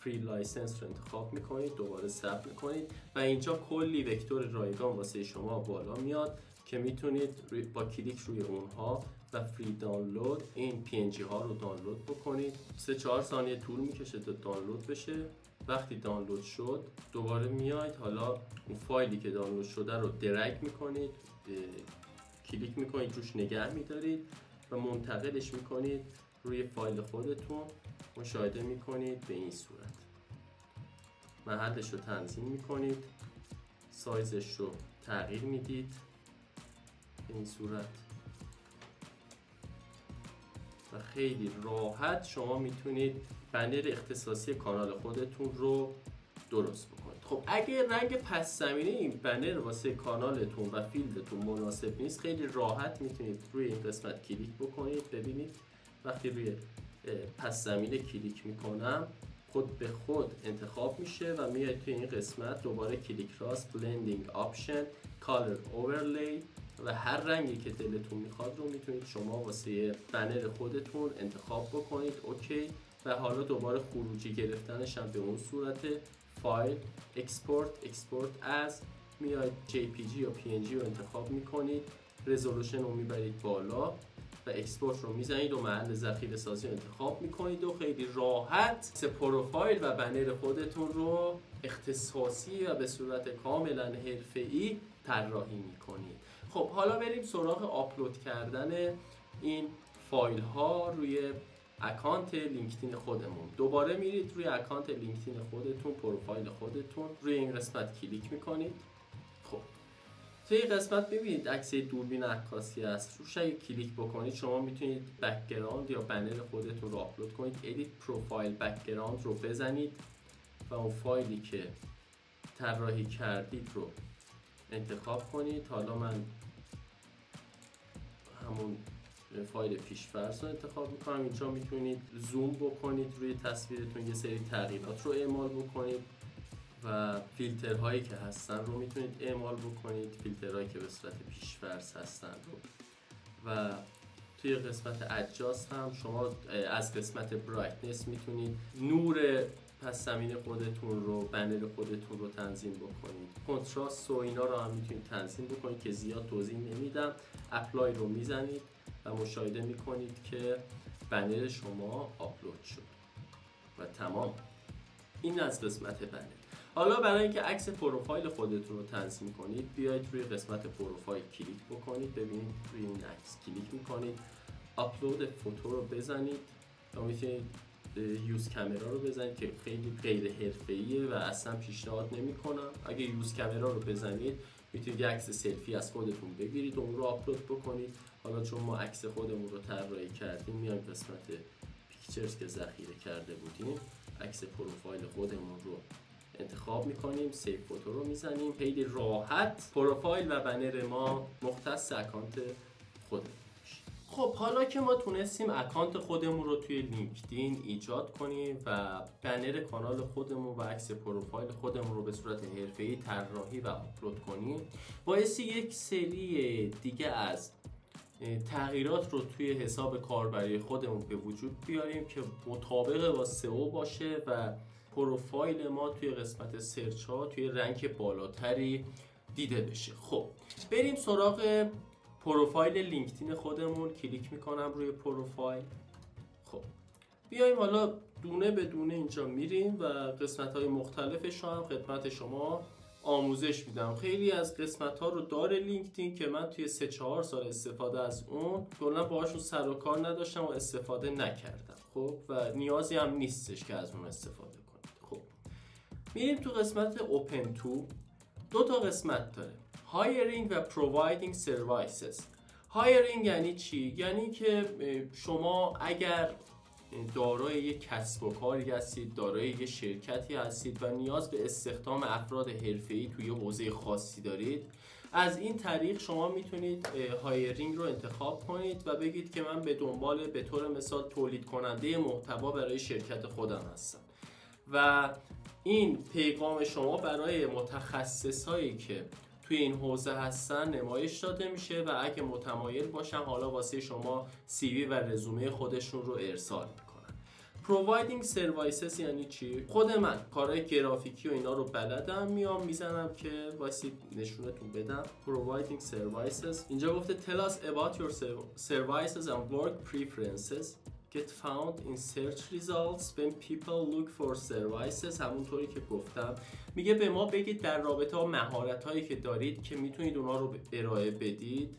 [SPEAKER 1] فری لایسنس رو انتخاب میکنید، دوباره ثبت میکنید و اینجا کلی وکتور رایگان واسه شما بالا میاد که میتونید با کلیک روی اونها و فری دانلود این PNG ها رو دانلود بکنید. 3-4 ثانیه طول میکشه تا دانلود بشه. وقتی دانلود شد دوباره میاید، حالا اون فایلی که دانلود شده رو درگ میکنید، کلیک میکنید روش نگه میدارید و منتقلش میکنید روی فایل خودتون. مشاهده میکنید به این صورت. محلش رو تنظیم میکنید، سایزش رو تغییر میدید به این صورت و خیلی راحت شما میتونید بنر اختصاصی کانال خودتون رو درست بکنید. خب اگه رنگ پس زمینه این بنر واسه کانالتون و فیلدتون مناسب نیست، خیلی راحت میتونید روی این قسمت کلیک بکنید. ببینید وقتی روی پس زمینه کلیک میکنم خود به خود انتخاب میشه و میاد توی این قسمت دوباره کلیک راست، بلندینگ آپشن، کالر اورلی و هر رنگی که دلتون میخواد رو میتونید شما واسه بنر خودتون انتخاب بکنید. اوکی. و حالا دوباره خروجی گرفتنش هم به اون صورت، فایل، اکسپورت از، میاد JPG یا PNG رو انتخاب میکنید، رزولوشن رو میبرید بالا و اکسپورت رو میزنید و محل ذخیره سازی رو انتخاب میکنید و خیلی راحت پروفایل و بنر خودتون رو اختصاصی و به صورت کاملا حرفه‌ای طراحی میکنید. خب حالا بریم سراغ آپلود کردن این فایل ها روی اکانت لینکدین خودمون. دوباره میرید روی اکانت لینکدین خودتون، پروفایل خودتون، روی این قسمت کلیک میکنید. خب توی این قسمت ببینید عکس دوربین عکاسی هست، روش اگه کلیک بکنید شما میتونید بک‌گراند یا بنر خودتون رو آپلود کنید. ادیت پروفایل بک‌گراند رو بزنید و اون فایلی که طراحی کردید رو انتخاب کنید. حالا من همون فایل پیش‌فرض رو انتخاب میکنم. اینجا میتونید زوم بکنید روی تصویرتون، یه سری تغییرات رو اعمال بکنید و فیلترهایی که هستن رو میتونید اعمال بکنید، فیلترهایی که به صورت پیش‌فرض هستن رو. و توی قسمت ادجاست هم شما از قسمت برایتنس میتونید نور پس زمین خودتون رو، بنر خودتون رو تنظیم بکنید. کنتراست و اینا رو هم میتونید تنظیم بکنید که زیاد توضیح نمیدم. اپلای رو میزنید و مشاهده میکنید که بنر شما آپلود شد و تمام. این از قسمت بنر. حالا برای اینکه عکس پروفایل خودتون رو تنظیم کنید بیاید روی قسمت پروفایل کلیک بکنید. ببینید روی این عکس کلیک میکنید، آپلود فوتو رو بزنید و میتونید یوز کامرا رو بزنید که خیلی غیر حرفه‌ایه و اصلا پیشنهاد نمی‌کنم. اگه یوز کامرا رو بزنید میتونید یک عکس سلفی از خودتون بگیرید و اون رو آپلود بکنید. حالا چون ما عکس خودمون رو طراحی کردیم میایم قسمت پیکچرز که ذخیره کرده بودیم عکس پروفایل خودمون رو انتخاب میکنیم، سیو فوتو رو میزنیم. خیلی راحت پروفایل و بنر ما مختص اکانت خودمون. خب حالا که ما تونستیم اکانت خودمون رو توی لینکدین ایجاد کنیم و بنر کانال خودمون و عکس پروفایل خودمون رو به صورت حرفه‌ای طراحی و آپلود کنیم، باعث یک سری دیگه از تغییرات رو توی حساب کاربری خودمون به وجود بیاریم که مطابق با SEO باشه و پروفایل ما توی قسمت سرچ ها توی رنک بالاتری دیده بشه. خب بریم سراغ پروفایل لینکدین خودمون. کلیک میکنم روی پروفایل. خب بیایم حالا دونه به دونه اینجا میریم و قسمت های مختلفش رو هم خدمت شما آموزش میدم. خیلی از قسمت ها رو داره لینکدین که من توی 3-4 سال استفاده از اون کلا باهاشون سر و کار نداشتم و استفاده نکردم. خب و نیازی هم نیستش که از اون استفاده کنید. خب میریم تو قسمت اوپن تو. دو تا قسمت داره، Hiring و Providing Services. Hiring یعنی چی؟ یعنی که شما اگر دارای یک کسب و کاری هستید، دارای یک شرکتی هستید و نیاز به استخدام افراد حرفه‌ای توی حوزه خاصی دارید، از این طریق شما میتونید هایرینگ رو انتخاب کنید و بگید که من به دنبال به طور مثال تولید کننده محتوا برای شرکت خودم هستم و این پیغام شما برای متخصصایی که توی این حوزه هستن نمایش داده میشه و اگه متمایل باشن حالا واسه شما CV و رزومه خودشون رو ارسال میکنن. providing services یعنی چی؟ خود من کارهای گرافیکی و اینا رو بلدم، میام میزنم که واسه نشونتون بدم. providing services اینجا گفته tell us about your services and work preferences get found in search results when people look for services. همونطوری که گفتم میگه به ما بگید در رابطه با مهارت‌هایی که دارید که میتونید اونا رو ارائه بدید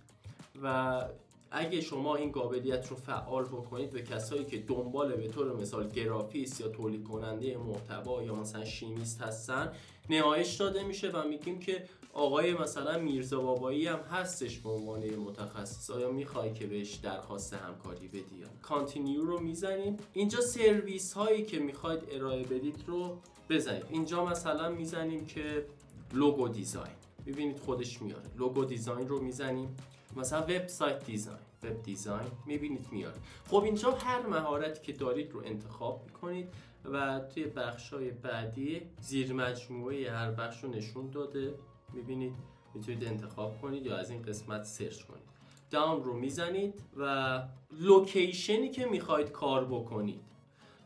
[SPEAKER 1] و اگه شما این قابلیت رو فعال بکنید به کسایی که دنبال به طور مثال گرافیست یا تولید کننده محتوا یا مثلا شیمیست هستن نمایش داده میشه و میگیم که آقای مثلا میرزا بابایی هم هستش به عنوان متخصص، آیا میخوای که بهش درخواست همکاری بدی؟ کانتینیو رو میزنیم. اینجا سرویس هایی که میخواید ارائه بدید رو بزنید. اینجا مثلا میزنیم که لوگو دیزاین، ببینید خودش میاره. لوگو دیزاین رو میزنیم، مثلا وبسایت دیزاین، وب دیزاین، میبینید میاره. خب اینجا هر مهارتی که دارید رو انتخاب میکنید و توی بخشای بعدی زیر مجموعه هر بخش رو نشون داده، میبینید میتونید انتخاب کنید یا از این قسمت سرچ کنید. داون رو میزنید و لوکیشنی که میخواید کار بکنید،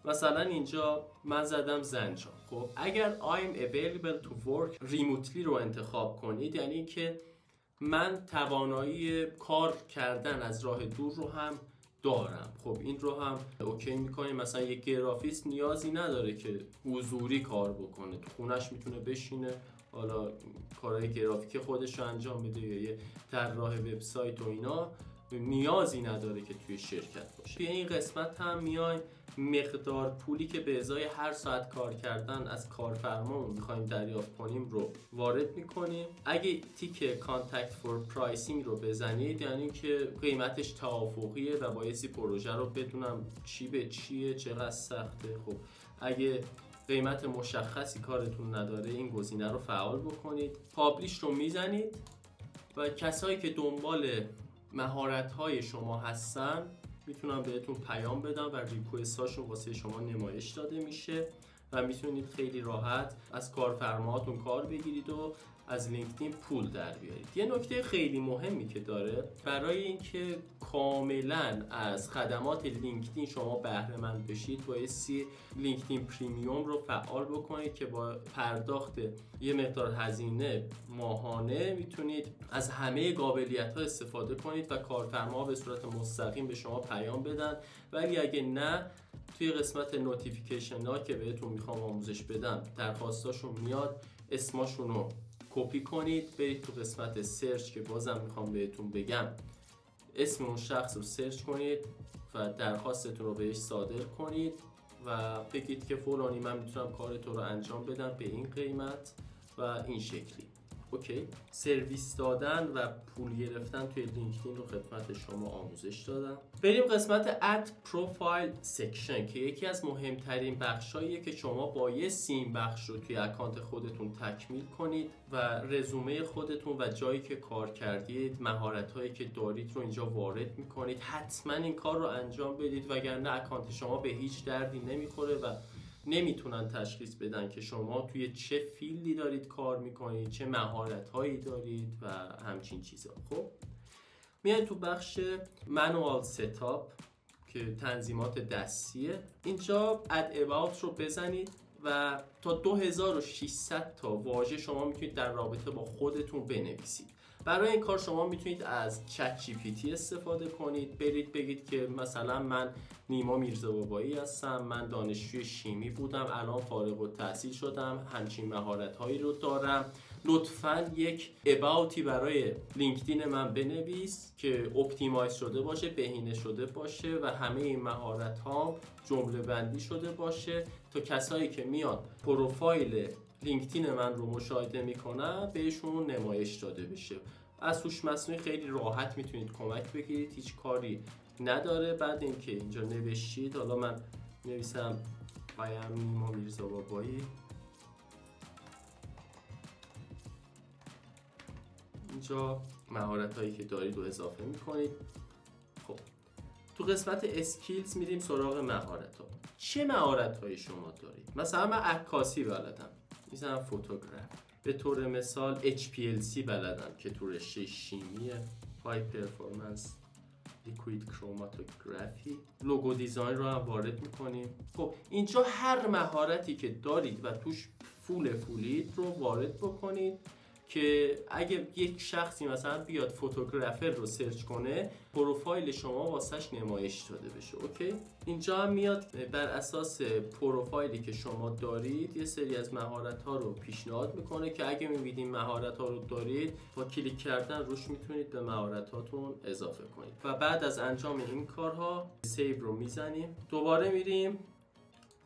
[SPEAKER 1] مثلا اینجا من زدم زنجان. خب اگر I'm available to work remotely رو انتخاب کنید یعنی که من توانایی کار کردن از راه دور رو هم دارم. خب این رو هم اوکی میکنیم. مثلا یک گرافیست نیازی نداره که حضوری کار بکنه، تو خونش میتونه بشینه حالا کارهای گرافیک خودش رو انجام بده، یا یه طراح وبسایت و اینا نیازی نداره که توی شرکت باشه. توی این قسمت هم میایم مقدار پولی که به ازای هر ساعت کار کردن از کارفرمامون میخوایم دریافت کنیم رو وارد میکنیم. اگه تیک کانتکت فور پرایسینگ رو بزنید یعنی که قیمتش توافقیه و بایستی پروژه رو بدونم چی به چیه، چقدر سخته. خب اگه قیمت مشخصی کارتون نداره این گزینه رو فعال بکنید. پابلیش رو میزنید و کسایی که دنبال مهارت‌های شما هستن میتونن بهتون پیام بدن و ریکوست هاشون واسه شما نمایش داده میشه و میتونید خیلی راحت از کارفرماهاتون کار بگیرید و از لینکدین پول در بیارید. یه نکته خیلی مهمی که داره برای اینکه کاملا از خدمات لینکدین شما بهره مند بشید بایستی لینکدین پریمیوم رو فعال بکنید که با پرداخت یه مقدار هزینه ماهانه میتونید از همه قابلیت‌ها استفاده کنید و کارفرما به صورت مستقیم به شما پیام بدن. ولی اگه نه توی قسمت نوتیفیکیشن ها که بهتون میخوام آموزش بدم درخواستاشون میاد، اسماشون رو کپی کنید برید تو قسمت سرچ که بازم میخوام بهتون بگم اسم اون شخص رو سرچ کنید و درخواستتون رو بهش صادر کنید و بگید که فلانی من میتونم کار تو رو انجام بدم به این قیمت و این شکلی. اوکی، سرویس دادن و پول گرفتن توی لینکدین رو خدمت شما آموزش دادم. بریم قسمت اد پروفایل سکشن که یکی از مهمترین بخشاییه که شما بایستی این بخش رو توی اکانت خودتون تکمیل کنید و رزومه خودتون و جایی که کار کردید، مهارت‌هایی که دارید رو اینجا وارد می‌کنید. حتما این کار رو انجام بدید وگرنه اکانت شما به هیچ دردی نمیخوره و نمیتونن تشخیص بدن که شما توی چه فیلدی دارید کار میکنید، چه مهارت‌هایی دارید و همچین چیزا. خب میاید تو بخش منوال ستاپ که تنظیمات دستیه. اینجا اد about رو بزنید و تا 2600 تا واژه شما میتونید در رابطه با خودتون بنویسید. برای این کار شما میتونید از چت جی پی تی استفاده کنید. برید بگید که مثلا من نیما میرزا بابایی هستم، من دانشجوی شیمی بودم، الان فارغ التحصیل شدم، همچین مهارت‌هایی رو دارم، لطفاً یک اباوتی برای لینکدین من بنویس که اپتیمایز شده باشه، بهینه شده باشه و همه این مهارت‌ها جمله بندی شده باشه تا کسایی که میان پروفایل لینکدین من رو مشاهده میکنن بهشون نمایش داده بشه. از هوش مصنوعی خیلی راحت میتونید کمک بگیرید، هیچ کاری نداره. بعد اینکه اینجا نوشتید، حالا من نویسم I am نیما میرزا بابایی، اینجا مهارت هایی که دارید رو اضافه میکنید. خب تو قسمت اسکیلز میریم سراغ مهارت ها. چه مهارت هایی شما دارید؟ مثلا من عکاسی بلدم، مثلا فوتوگراف، به طور مثال HPLC بلدم که تو رشته شیمیه، های پرفورمنس لیکوید کروماتوگرافی، لوگو دیزاین رو هم وارد میکنیم. خب اینجا هر مهارتی که دارید و توش فولید رو وارد بکنید که اگه یک شخصی مثلا بیاد فوتوگرافر رو سرچ کنه پروفایل شما واسش نمایش داده بشه. اوکی؟ اینجا هم میاد بر اساس پروفایلی که شما دارید یه سری از مهارت ها رو پیشنهاد میکنه که اگه میبینید مهارت ها رو دارید با کلیک کردن روش میتونید به مهارت هاتون اضافه کنید و بعد از انجام این کارها سیو رو میزنیم. دوباره میریم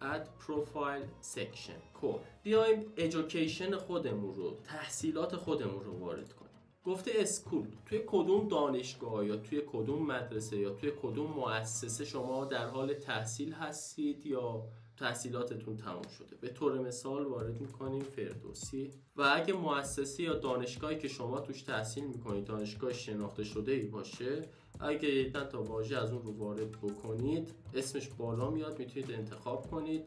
[SPEAKER 1] Add Profile Section. خب بیایم education خودمون رو، تحصیلات خودمون رو وارد کنیم. گفته اسکول، توی کدوم دانشگاه یا توی کدوم مدرسه یا توی کدوم مؤسسه شما در حال تحصیل هستید یا تحصیلاتتون تموم شده. به طور مثال وارد میکنیم فردوسی و اگه مؤسسه یا دانشگاهی که شما توش تحصیل میکنید دانشگاه شناخته شده ای باشه، اگه چند تا واژه از اون رو وارد بکنید اسمش بالا میاد، میتونید انتخاب کنید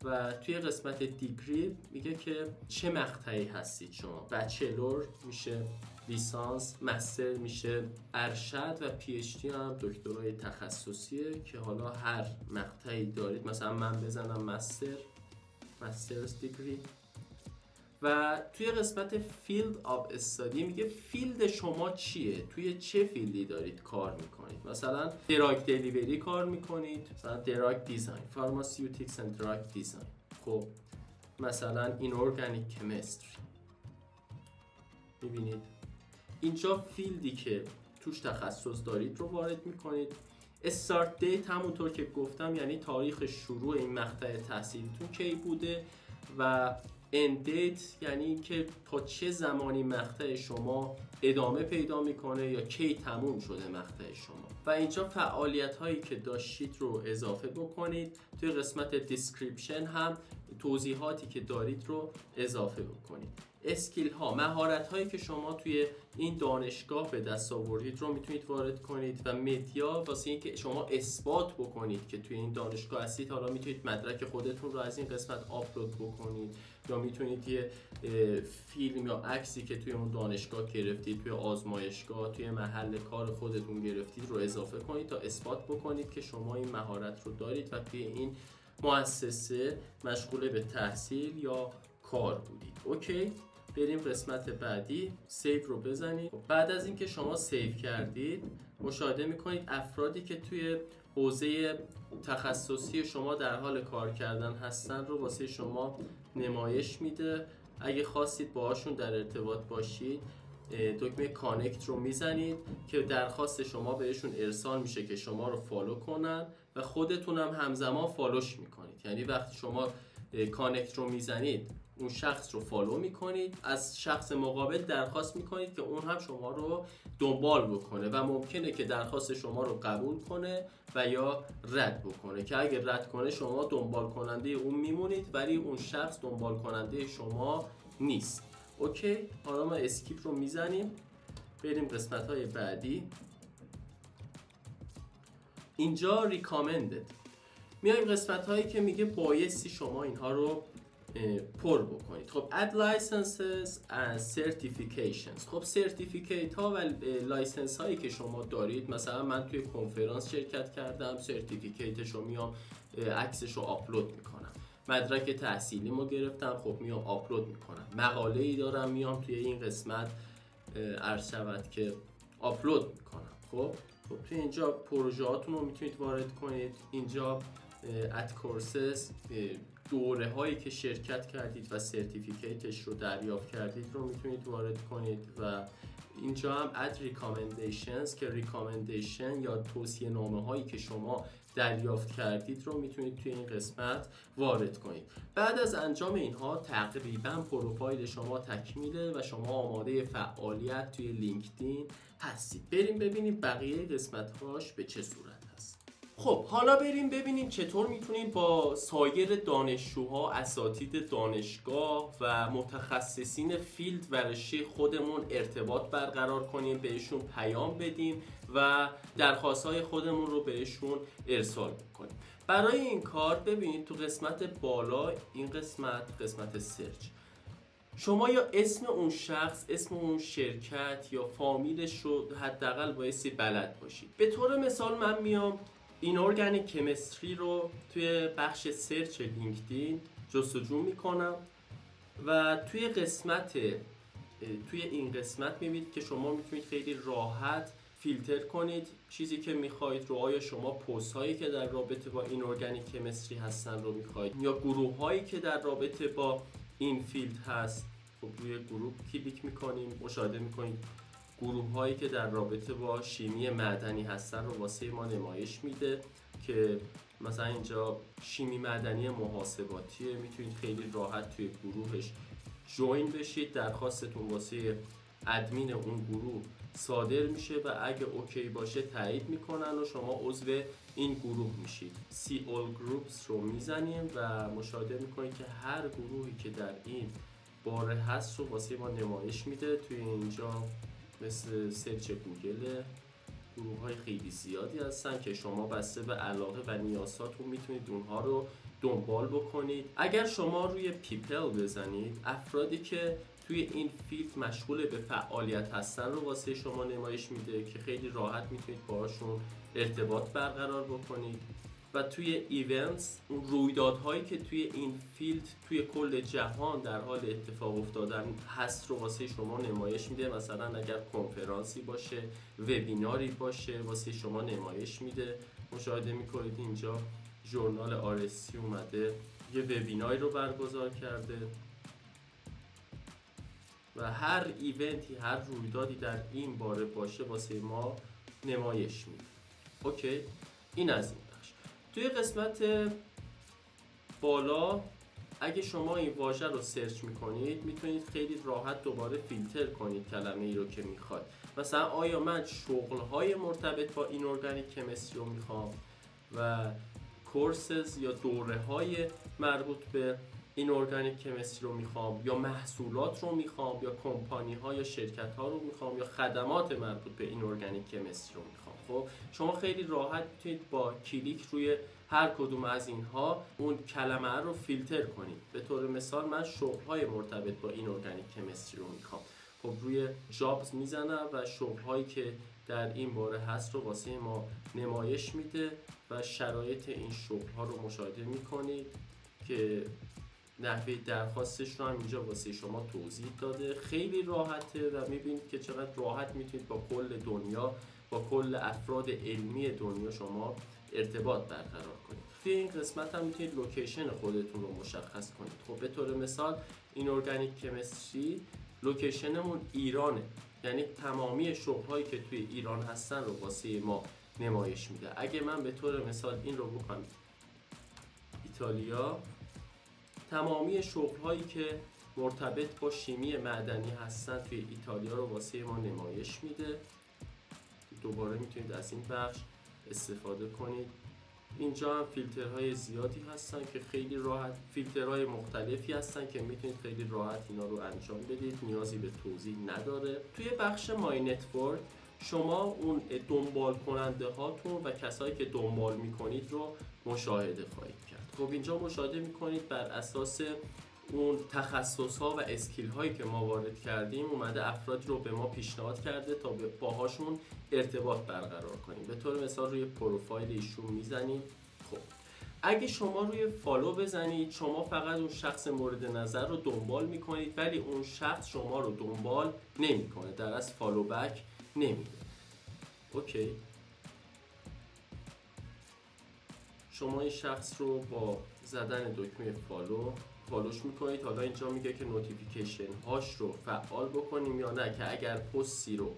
[SPEAKER 1] و توی قسمت دیگری میگه که چه مقطعی هستید شما. بچلور میشه لیسانس، مستر میشه ارشد و پی اچ دی هم دکترای تخصصیه که حالا هر مقطعی دارید. مثلا من بزنم مسترز دیگری و توی قسمت فیلد آف استادی میگه فیلد شما چیه، توی چه فیلدی دارید کار میکنید. مثلا دراگ دلیوری کار میکنید، مثلا دراگ دیزاین، فارماسیوتیکس اند دراگ دیزاین. خب مثلا این ارگانیک کمیستری. میبینید اینجا فیلدی که توش تخصص دارید رو وارد میکنید. استارت دیت همونطور که گفتم یعنی تاریخ شروع این مقطع تحصیلیتون کی بوده و end date یعنی اینکه تا چه زمانی مقطع شما ادامه پیدا میکنه یا کی تموم شده مقطع شما. و اینجا فعالیت هایی که داشتید رو اضافه بکنید. توی قسمت description هم توضیحاتی که دارید رو اضافه بکنید. اسکیل ها، مهارت هایی که شما توی این دانشگاه به دست آوردید رو میتونید وارد کنید و مدیا واسه اینکه شما اثبات بکنید که توی این دانشگاه هستید. حالا میتونید مدرک خودتون رو از این قسمت آپلود بکنید یا میتونید یه فیلم یا عکسی که توی اون دانشگاه گرفتید، توی آزمایشگاه، توی محل کار خودتون گرفتید رو اضافه کنید تا اثبات بکنید که شما این مهارت رو دارید و توی این مؤسسه مشغول به تحصیل یا کار بودید. اوکی، بریم قسمت بعدی. سیو رو بزنید. بعد از اینکه شما سیو کردید مشاهده میکنید افرادی که توی حوزه تخصصی شما در حال کار کردن هستن رو واسه شما نمایش میده. اگه خواستید باهاشون در ارتباط باشید دکمه کانکت رو میزنید که درخواست شما بهشون ارسال میشه که شما رو فالو کنن و خودتون هم همزمان فالوش میکنید. یعنی وقتی شما کانکت رو میزنید اون شخص رو فالو میکنید، از شخص مقابل درخواست میکنید که اون هم شما رو دنبال بکنه و ممکنه که درخواست شما رو قبول کنه و یا رد بکنه که اگر رد کنه شما دنبال کننده اون میمونید ولی اون شخص دنبال کننده شما نیست. اوکی، حالا ما اسکیپ رو میزنیم، بریم قسمت های بعدی. اینجا ریکامندد میایم قسمت هایی که میگه بایستی شما اینها رو پر بکنید. خب add licenses and certifications. خب سرتیفیکیت ها و لایسنس هایی که شما دارید، مثلا من توی کنفرانس شرکت کردم، سرتیفیکیتش رو میام عکسش رو آپلود میکنم. مدرک تحصیلیمو گرفتم، خب میام آپلود میکنم. مقاله ای دارم میام توی این قسمت عرض شود که آپلود میکنم. خب توی اینجا پروژه هاتون رو میتونید وارد کنید. اینجا اد کورسز، دوره هایی که شرکت کردید و سرتیفیکیتش رو دریافت کردید رو میتونید وارد کنید و اینجا هم اد ریکامندیشنز که ریکامندیشن یا توصیه نامه هایی که شما دریافت کردید رو میتونید توی این قسمت وارد کنید. بعد از انجام اینها تقریبا پروفایل شما تکمیله و شما آماده فعالیت توی لینکدین هستید. بریم ببینیم بقیه قسمت هاش به چه صورت هست. خب حالا بریم ببینیم چطور میتونیم با سایر دانشجوها، اساتید دانشگاه و متخصصین فیلد و رشته خودمون ارتباط برقرار کنیم، بهشون پیام بدیم و درخواست‌های خودمون رو بهشون ارسال کنیم. برای این کار ببینید تو قسمت بالا این قسمت سرچ، شما یا اسم اون شخص، اسم اون شرکت یا فامیلش رو حداقل بایستی بلد باشید. به طور مثال من میام اینورگانیک کمستری رو توی بخش سرچ لینکدین جستجو میکنم و توی این قسمت میبینید که شما میتونید خیلی راحت فیلتر کنید چیزی که میخواید رو. آیا شما پست هایی که در رابطه با اینورگانیک کمستری هستن رو میخواید یا گروه هایی که در رابطه با این فیلد هست. خب روی گروه کلیک میکنیم، مشاهده میکنید گروه هایی که در رابطه با شیمی معدنی هستن رو واسه ما نمایش میده که مثلا اینجا شیمی معدنی محاسباتیه. میتونید خیلی راحت توی گروهش جوین بشید، درخواستتون واسه ادمین اون گروه صادر میشه و اگه اوکی باشه تایید میکنن و شما عضو این گروه میشید. See all groups رو میزنیم و مشاهده میکنید که هر گروهی که در این باره هست رو واسه ما نمایش میده. توی اینجا مثل سرچ گوگل گروه های خیلی زیادی هستن که شما بسته به علاقه و نیازاتون میتونید اونها رو دنبال بکنید. اگر شما روی پیپل بزنید، افرادی که توی این فیلد مشغول به فعالیت هستن رو واسه شما نمایش میده که خیلی راحت میتونید باهاشون ارتباط برقرار بکنید. و توی ایونتس، اون رویدادهایی که توی این فیلد توی کل جهان در حال اتفاق افتادن هست رو واسه شما نمایش میده. مثلا اگر کنفرانسی باشه، وبیناری باشه، واسه شما نمایش میده. مشاهده میکنید اینجا ژورنال RSC اومده یه وبیناری رو برگزار کرده و هر ایونتی، هر رویدادی در این باره باشه واسه ما نمایش میده. اوکی، این از این بخش. توی قسمت بالا اگه شما این واژه رو سرچ میکنید میتونید خیلی راحت دوباره فیلتر کنید کلمه ای رو که میخواید. مثلا آیا من شغل‌های مرتبط با اینورگانیک کمستری رو میخوام و کورسز یا دوره‌های مربوط به اینورگانیک کمستری رو میخوام، یا محصولات رو میخوام، یا کمپانی‌ها یا شرکت‌ها رو میخوام، یا خدمات مربوط به اینورگانیک کمستری رو میخوام. خب شما خیلی راحت میتونید با کلیک روی هر کدوم از اینها اون کلمه رو فیلتر کنید. به طور مثال من شغل‌های مرتبط با اینورگانیک کمستری رو میخوام. خب روی جابز میزنم و شغل‌هایی که در این باره هست رو واسه ما نمایش میده و شرایط این شغل‌ها رو مشاهده میکنید که نحوه درخواستش رو هم اینجا واسه شما توضیح داده. خیلی راحته و میبینید که چقدر راحت میتونید با کل دنیا، با کل افراد علمی دنیا شما ارتباط برقرار کنید. توی این قسمت هم میتونید لوکیشن خودتون رو مشخص کنید. خب به طور مثال اینورگانیک کمستری لوکیشنمون ایرانه، یعنی تمامی شغل‌هایی که توی ایران هستن رو واسه ما نمایش میده. اگه من به طور مثال این رو بکنم ایتالیا، تمامی شغل‌هایی که مرتبط با شیمی معدنی هستن توی ایتالیا رو واسه ما نمایش میده. دوباره میتونید از این بخش استفاده کنید. اینجا هم فیلترهای زیادی هستن که خیلی راحت، فیلترهای مختلفی هستن که میتونید خیلی راحت اینا رو انجام بدید، نیازی به توضیح نداره. توی بخش مای نتورک شما اون دنبال کننده هاتون و کسایی که دنبال میکنید رو مشاهده خواهید کرد. خب اینجا مشاهده میکنید بر اساس اون تخصص ها و اسکیل هایی که ما وارد کردیم اومده افرادی رو به ما پیشنهاد کرده تا باهاشون ارتباط برقرار کنیم. به طور مثال روی پروفایل ایشون میزنیم. خب اگه شما روی فالو بزنید، شما فقط اون شخص مورد نظر رو دنبال میکنید ولی اون شخص شما رو دنبال نمیکنه، در اصل فالو بک نمیده. اوکی، شما این شخص رو با زدن دکمه فالوش میکنید. حالا اینجا میگه که نوتیفیکیشن هاش رو فعال بکنیم یا نه، که اگر پستی رو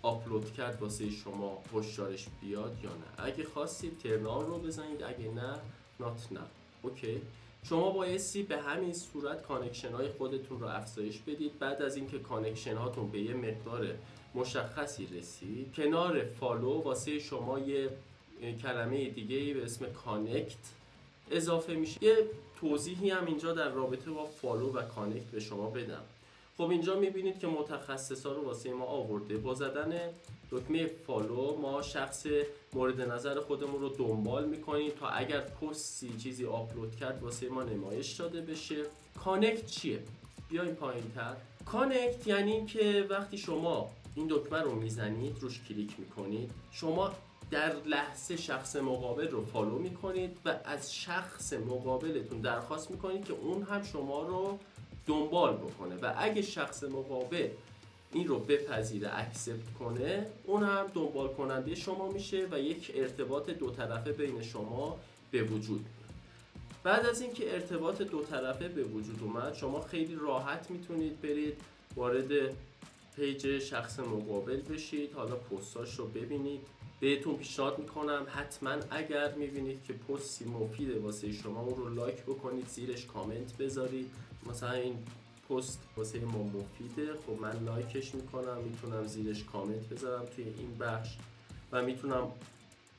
[SPEAKER 1] آپلود کرد واسه شما هشدارش بیاد یا نه. اگه خواستید ترن آن رو بزنید، اگه نه نات نه. اوکی، شما بایستی به همین صورت کانکشن های خودتون رو افزایش بدید. بعد از اینکه کانکشن هاتون به یه مقدار مشخصی رسید، کنار فالو واسه شما یه کلمه دیگه به اسم کانکت اضافه میشه. یه توضیحی هم اینجا در رابطه با فالو و کانکت به شما بدم. خب اینجا میبینید که متخصصا رو واسه ما آورده. با زدن دکمه فالو ما شخص مورد نظر خودمون رو دنبال میکنیم تا اگر پستی چیزی آپلود کرد واسه ما نمایش داده بشه. کانکت چیه؟ بیایم پایین‌تر. کانکت یعنی این که وقتی شما این دکمه رو میزنید، روش کلیک میکنید، شما در لحظه شخص مقابل رو فالو میکنید و از شخص مقابلتون درخواست میکنید که اون هم شما رو دنبال بکنه و اگه شخص مقابل این رو بپذیره، اکسپت کنه، اون هم دنبال کننده شما میشه و یک ارتباط دو طرفه بین شما به وجود میاد. بعد از اینکه ارتباط دو طرفه به وجود اومد، شما خیلی راحت میتونید برید وارد پیج شخص مقابل بشید، حالا پستاش رو ببینید. بهتون پیشنهاد میکنم حتما اگر میبینید که پستی مفیده واسه شما، اون رو لایک بکنید، زیرش کامنت بذارید. مثلا این پست واسه ما مفیده، خب من لایکش میکنم، میتونم زیرش کامنت بذارم توی این بخش و میتونم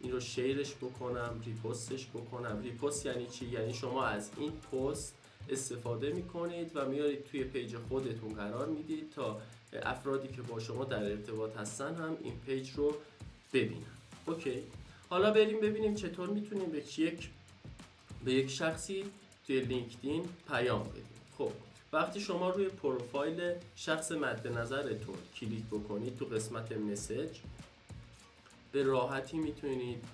[SPEAKER 1] این رو شیرش بکنم، ریپوستش بکنم. ریپوست یعنی چی؟ یعنی شما از این پست استفاده میکنید و میارید توی پیج خودتون قرار میدید تا افرادی که با شما در ارتباط هستن هم این پیج رو ببینن. اوکی، حالا بریم ببینیم چطور میتونیم به یک شخصی توی لینکدین پیام بدیم. خب وقتی شما روی پروفایل شخص مد نظرتون کلیک بکنید، تو قسمت مسیج به راحتی میتونید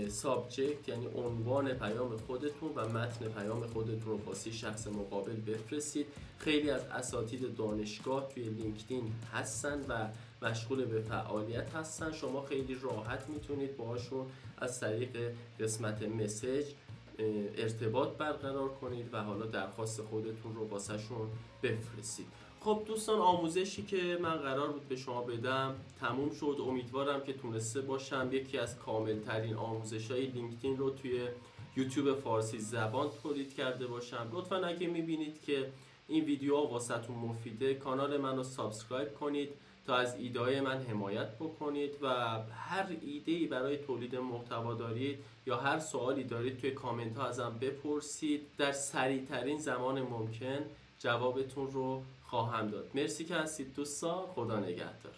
[SPEAKER 1] سابجکت یعنی عنوان پیام خودتون و متن پیام خودتون رو واسه شخص مقابل بفرستید. خیلی از اساتید دانشگاه توی لینکدین هستن و مشغول به فعالیت هستن. شما خیلی راحت میتونید باهاشون از طریق قسمت مسیج ارتباط برقرار کنید و حالا درخواست خودتون رو واسه شون بفرستید. خب دوستان، آموزشی که من قرار بود به شما بدم تموم شد. امیدوارم که تونسته باشم یکی از کاملترین آموزش‌های لینکدین رو توی یوتیوب فارسی زبان تولید کرده باشم. لطفاً اگه می‌بینید که این ویدیو واسهتون مفیده، کانال من رو سابسکرایب کنید تا از ایده‌های من حمایت بکنید و هر ایده‌ای برای تولید محتوا دارید یا هر سوالی دارید توی کامنت ها ازم بپرسید. در سریع‌ترین زمان ممکن جوابتون رو خواهم داد. مرسی که هستید دوستان. خدا نگهدار.